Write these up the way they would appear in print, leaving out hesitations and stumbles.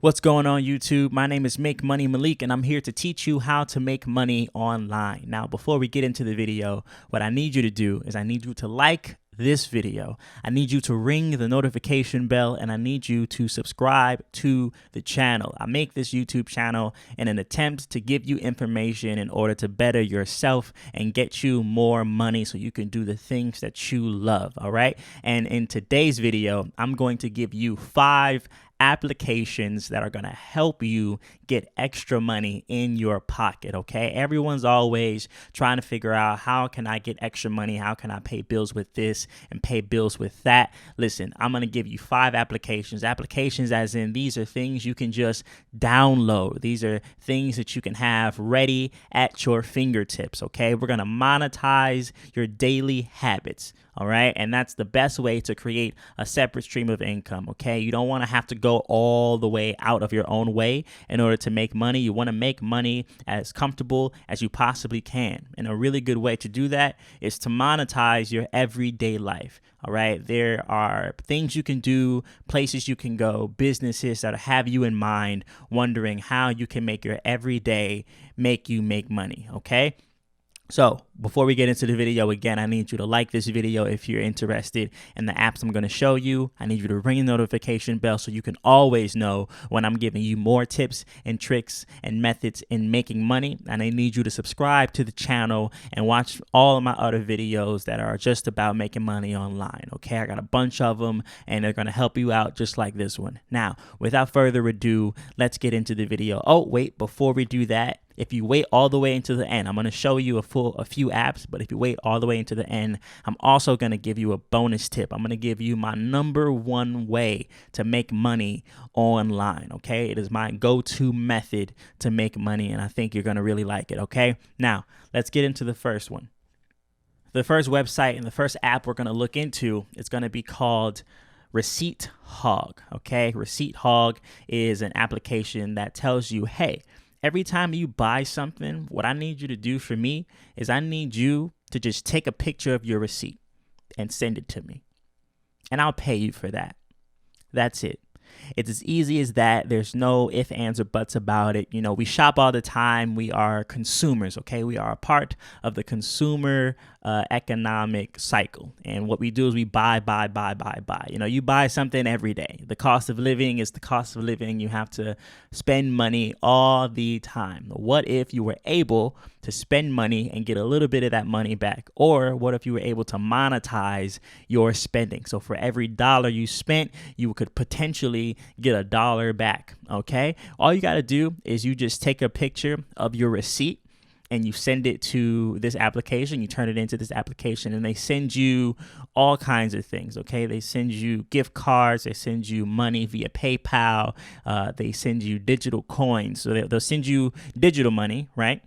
What's going on YouTube? My name is Make Money Malik and I'm here to teach you how to make money online. Now, before we get into the video, what I need you to do is I need you to like this video. I need you to ring the notification bell and I need you to subscribe to the channel. I make this YouTube channel in an attempt to give you information in order to better yourself and get you more money so you can do the things that you love, all right? And in today's video, I'm going to give you 5 applications that are going to help you get extra money in your pocket. Okay, everyone's always trying to figure out, how can I get extra money? How can I pay bills with this and pay bills with that? Listen, I'm going to give you 5 applications as in these are things you can just download. These are things that you can have ready at your fingertips. Okay, we're going to monetize your daily habits. All right. And that's the best way to create a separate stream of income. OK, you don't want to have to go all the way out of your own way in order to make money. You want to make money as comfortable as you possibly can. And a really good way to do that is to monetize your everyday life. All right. There are things you can do, places you can go, businesses that have you in mind, wondering how you can make your everyday make you make money. OK. So before we get into the video, again, I need you to like this video if you're interested in the apps I'm going to show you. I need you to ring the notification bell so you can always know when I'm giving you more tips and tricks and methods in making money. And I need you to subscribe to the channel and watch all of my other videos that are just about making money online. Okay, I got a bunch of them and they're going to help you out just like this one. Now, without further ado, let's get into the video. Oh, wait, before we do that, if you wait all the way into the end, I'm going to show you a few apps, but if you wait all the way into the end, I'm also going to give you a bonus tip. I'm going to give you my #1 way to make money online, okay? It is my go-to method to make money, and I think you're going to really like it, okay? Now, let's get into the first one. The first website and the first app we're going to look into is going to be called Receipt Hog, okay? Receipt Hog is an application that tells you, hey, every time you buy something, what I need you to do for me is I need you to just take a picture of your receipt and send it to me. And I'll pay you for that. That's it. It's as easy as that. There's no ifs, ands, or buts about it. You know, we shop all the time. We are consumers, okay? We are a part of the consumer economic cycle. And what we do is we buy. You know, you buy something every day. The cost of living is the cost of living. You have to spend money all the time. What if you were able to spend money and get a little bit of that money back? Or what if you were able to monetize your spending? So for every dollar you spent, you could potentially get $1 back, okay? All you got to do is you just take a picture of your receipt and you send it to this application. You turn it into this application and they send you all kinds of things, okay? They send you gift cards. They send you money via PayPal. They send you digital coins. So they'll send you digital money, right?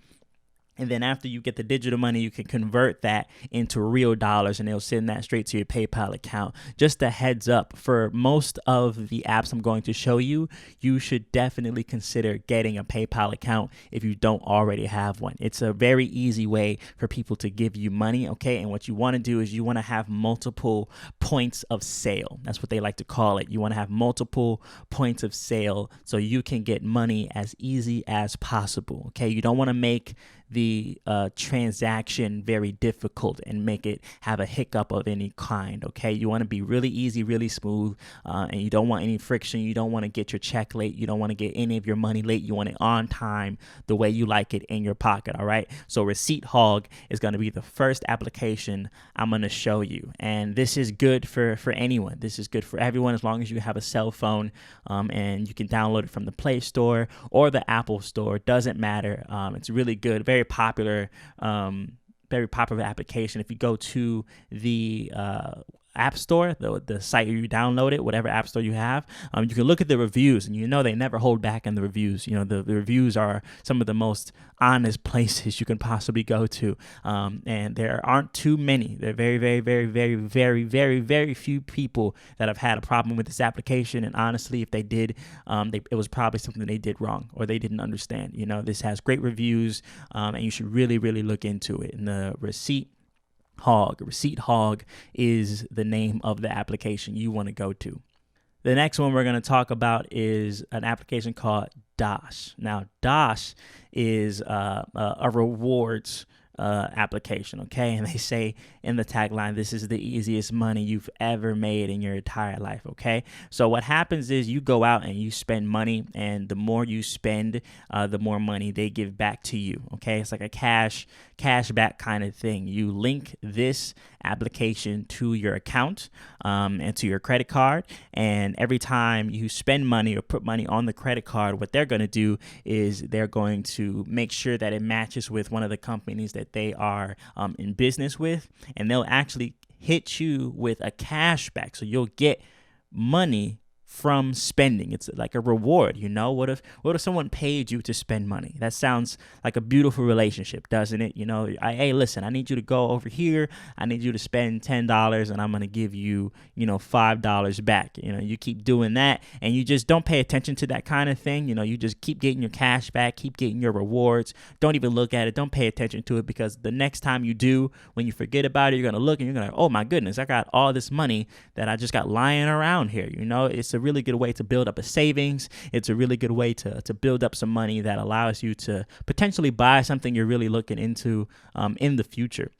And then after you get the digital money, you can convert that into real dollars and they'll send that straight to your PayPal account. Just a heads up, for most of the apps I'm going to show you, you should definitely consider getting a PayPal account if you don't already have one. It's a very easy way for people to give you money, okay? And what you want to do is you want to have multiple points of sale. That's what they like to call it. You want to have multiple points of sale so you can get money as easy as possible, okay? You don't want to make the transaction very difficult and make it have a hiccup of any kind, okay? You want to be really easy, really smooth, and you don't want any friction. You don't want to get your check late. You don't want to get any of your money late. You want it on time, the way you like it in your pocket, all right? So Receipt Hog is going to be the first application I'm going to show you, and this is good for anyone. This is good for everyone as long as you have a cell phone, and you can download it from the Play Store or the Apple Store. It doesn't matter. It's really good, very popular application. If you go to the App Store, the site where you download it, whatever App Store you have, you can look at the reviews, and you know they never hold back in the reviews. You know, the reviews are some of the most honest places you can possibly go to, and there aren't too many. There are very few people that have had a problem with this application, and honestly, if they did, it was probably something they did wrong or they didn't understand. You know, this has great reviews, and you should really look into it. And the Receipt Hog is the name of the application you want to go to. The next one we're going to talk about is an application called Dosh. Now, Dosh is a rewards application, okay? And they say in the tagline, this is the easiest money you've ever made in your entire life, okay? So what happens is you go out and you spend money, and the more you spend, the more money they give back to you, okay? It's like a cash back kind of thing. You link this application to your account and to your credit card, and every time you spend money or put money on the credit card, what they're going to do is they're going to make sure that it matches with one of the companies that they are in business with, and they'll actually hit you with a cash back. So you'll get money from spending. It's like a reward, you know. What if someone paid you to spend money? That sounds like a beautiful relationship, doesn't it? You know, hey, listen, I need you to go over here. I need you to spend $10, and I'm gonna give you, $5 back. You know, you keep doing that, and you just don't pay attention to that kind of thing. You know, you just keep getting your cash back, keep getting your rewards. Don't even look at it. Don't pay attention to it, because the next time you do, when you forget about it, you're gonna look and you're gonna, oh my goodness, I got all this money that I just got lying around here. You know, it's a really good way to build up a savings. It's a really good way to build up some money that allows you to potentially buy something you're really looking into in the future.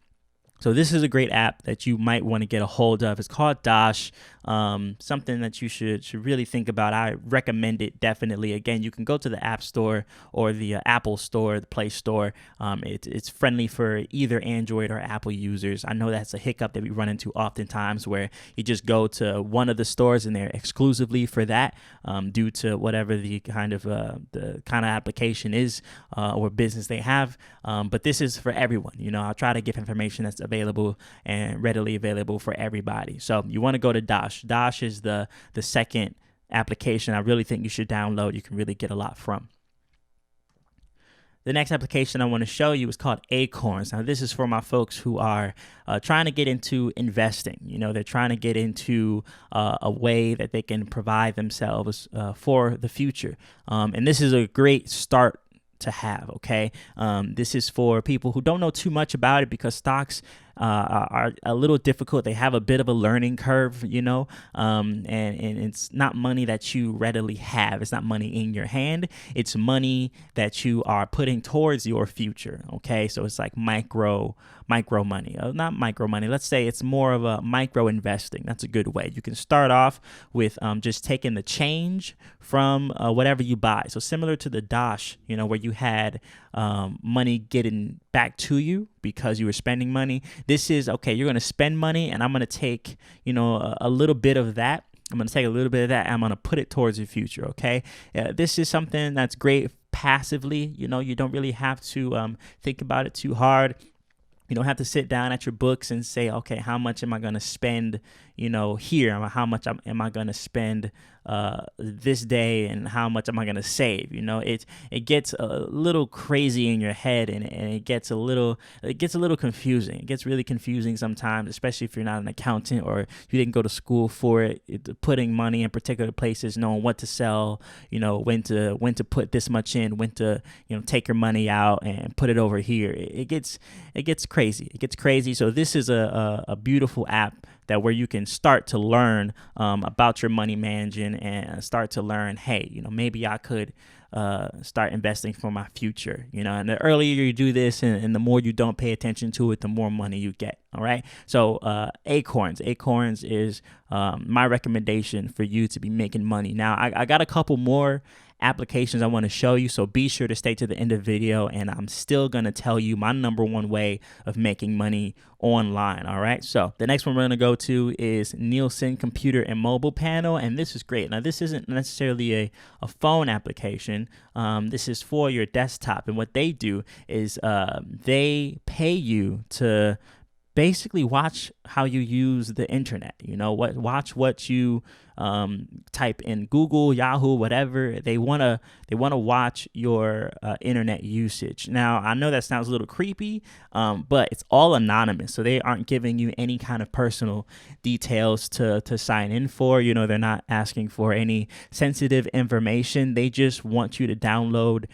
So this is a great app that you might want to get a hold of. It's called Dosh, something that you should really think about. I recommend it definitely. Again, you can go to the App Store or the Apple Store, the Play Store. It's friendly for either Android or Apple users. I know that's a hiccup that we run into oftentimes, where you just go to one of the stores and they're exclusively for that, due to whatever the kind of application is or business they have. But this is for everyone. You know, I'll try to give information that's available and readily available for everybody. So you want to go to Dosh. Dosh is the second application I really think you should download. You can really get a lot from. The next application I want to show you is called Acorns. Now, this is for my folks who are trying to get into investing. You know, they're trying to get into a way that they can provide themselves for the future. And this is a great start to have, okay? This is for people who don't know too much about it, because stocks are a little difficult. They have a bit of a learning curve, you know, and it's not money that you readily have. It's not money in your hand. It's money that you are putting towards your future, okay? So it's like micro money, not micro money. Let's say it's more of a micro investing. That's a good way. You can start off with just taking the change from whatever you buy. So similar to the Dosh, you know, where you had money getting back to you because you were spending money. This is, okay, you're going to spend money, and I'm going to take, a little bit of that. I'm going to take a little bit of that, and I'm going to put it towards your future, okay? This is something that's great passively. You know, you don't really have to think about it too hard. You don't have to sit down at your books and say, okay, how much am I going to spend, here? How much am I going to spend this day, and how much am I going to save? You know, it gets a little crazy in your head, and it gets a little confusing. It gets really confusing sometimes, especially if you're not an accountant or you didn't go to school for it. Putting money in particular places, knowing what to sell, when to put this much in, when to take your money out and put it over here. It gets crazy. It gets crazy. So this is a beautiful app that where you can start to learn about your money managing, and start to learn, hey, maybe I could start investing for my future, and the earlier you do this, and the more you don't pay attention to it, the more money you get. All right. So Acorns is my recommendation for you to be making money. Now, I got a couple more applications I want to show you, so be sure to stay to the end of the video, and I'm still going to tell you my number one way of making money online. All right, so the next one we're going to go to is Nielsen Computer and Mobile Panel, and this is great. Now, this isn't necessarily a phone application. This is for your desktop, and what they do is they pay you to basically watch how you use the internet. Watch what you type in Google, Yahoo, whatever. They wanna watch your internet usage. Now, I know that sounds a little creepy, but it's all anonymous, so they aren't giving you any kind of personal details to sign in for. They're not asking for any sensitive information. They just want you to download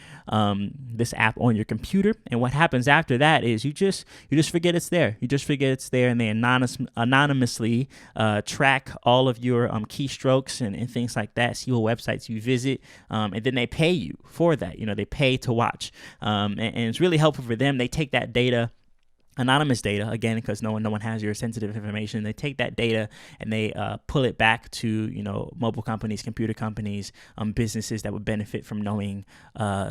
this app on your computer, and what happens after that is you just forget it's there. You just forget it's there, and they anonymously track all of your key keystrokes and things like that, see what websites you visit, and then they pay you for that. They pay to watch, and it's really helpful for them. They take that data, anonymous data, again, because no one has your sensitive information. They take that data and they pull it back to mobile companies, computer companies, businesses that would benefit from knowing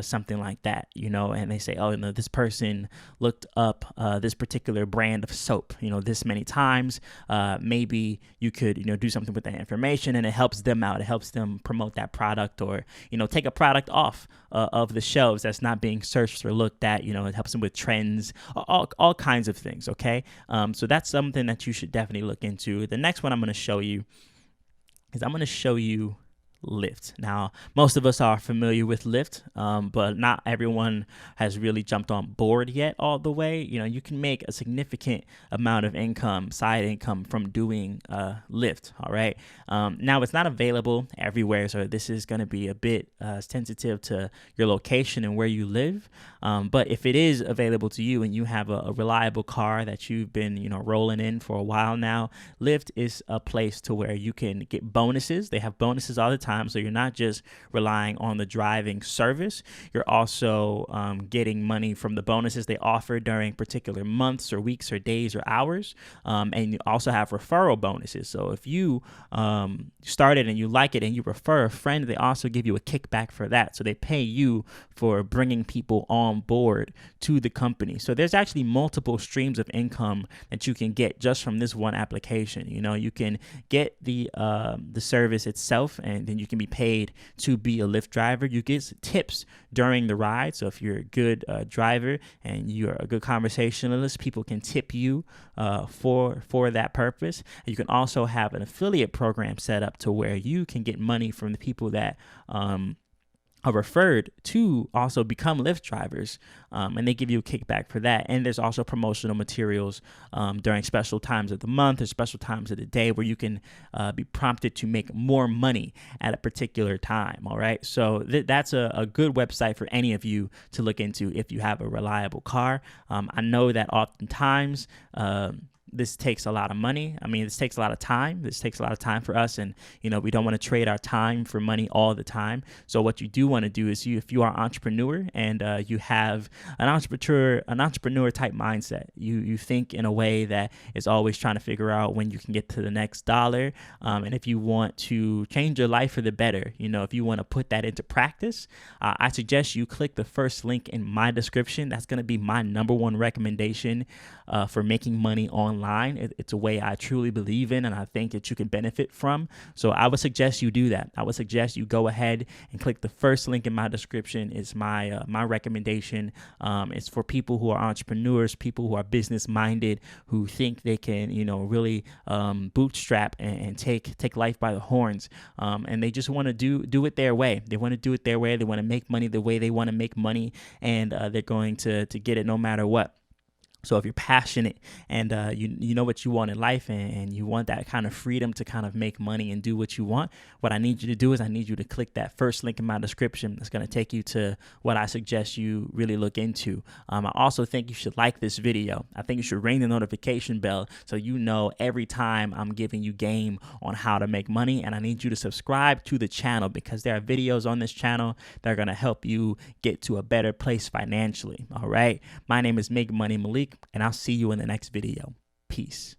something like that. And they say, oh, this person looked up this particular brand of soap this many times. Maybe you could do something with that information, and it helps them out. It helps them promote that product, or take a product off of the shelves that's not being searched or looked at. It helps them with trends, all kinds of things. Okay. So that's something that you should definitely look into. The next one I'm going to show you is Lyft. Now, most of us are familiar with Lyft, but not everyone has really jumped on board yet all the way. You can make a significant amount of income, side income, from doing Lyft. All right. Now, it's not available everywhere, so this is going to be a bit sensitive to your location and where you live. But if it is available to you and you have a reliable car that you've been rolling in for a while now, Lyft is a place to where you can get bonuses. They have bonuses all the time. So you're not just relying on the driving service. You're also getting money from the bonuses they offer during particular months or weeks or days or hours. And you also have referral bonuses. So if you started and you like it and you refer a friend, they also give you a kickback for that. So they pay you for bringing people on board to the company. So there's actually multiple streams of income that you can get just from this one application. You can get the service itself, and then you can be paid to be a Lyft driver. You get tips during the ride. So if you're a good driver and you're a good conversationalist, people can tip you for that purpose. And you can also have an affiliate program set up to where you can get money from the people that are referred to also become Lyft drivers, and they give you a kickback for that. And there's also promotional materials during special times of the month or special times of the day where you can be prompted to make more money at a particular time. All right, so that's a good website for any of you to look into if you have a reliable car. I know that oftentimes this takes a lot of money. This takes a lot of time. This takes a lot of time for us. And, we don't want to trade our time for money all the time. So what you do want to do is if you are an entrepreneur and you have an entrepreneur type mindset, you think in a way that is always trying to figure out when you can get to the next dollar. And if you want to change your life for the better, if you want to put that into practice, I suggest you click the first link in my description. That's going to be my number one recommendation for making money online. It's a way I truly believe in, and I think that you can benefit from. So I would suggest you do that. I would suggest you go ahead and click the first link in my description. It's my recommendation. It's for people who are entrepreneurs, people who are business minded, who think they can really bootstrap and take life by the horns, and they just want to do it their way. They want to do it their way. They want to make money the way they want to make money, and they're going to get it no matter what. So if you're passionate and you know what you want in life, and you want that kind of freedom to kind of make money and do what you want, what I need you to do is I need you to click that first link in my description. That's going to take you to what I suggest you really look into. I also think you should like this video. I think you should ring the notification bell so you know every time I'm giving you game on how to make money. And I need you to subscribe to the channel because there are videos on this channel that are going to help you get to a better place financially. All right. My name is Make Money Malik, and I'll see you in the next video. Peace.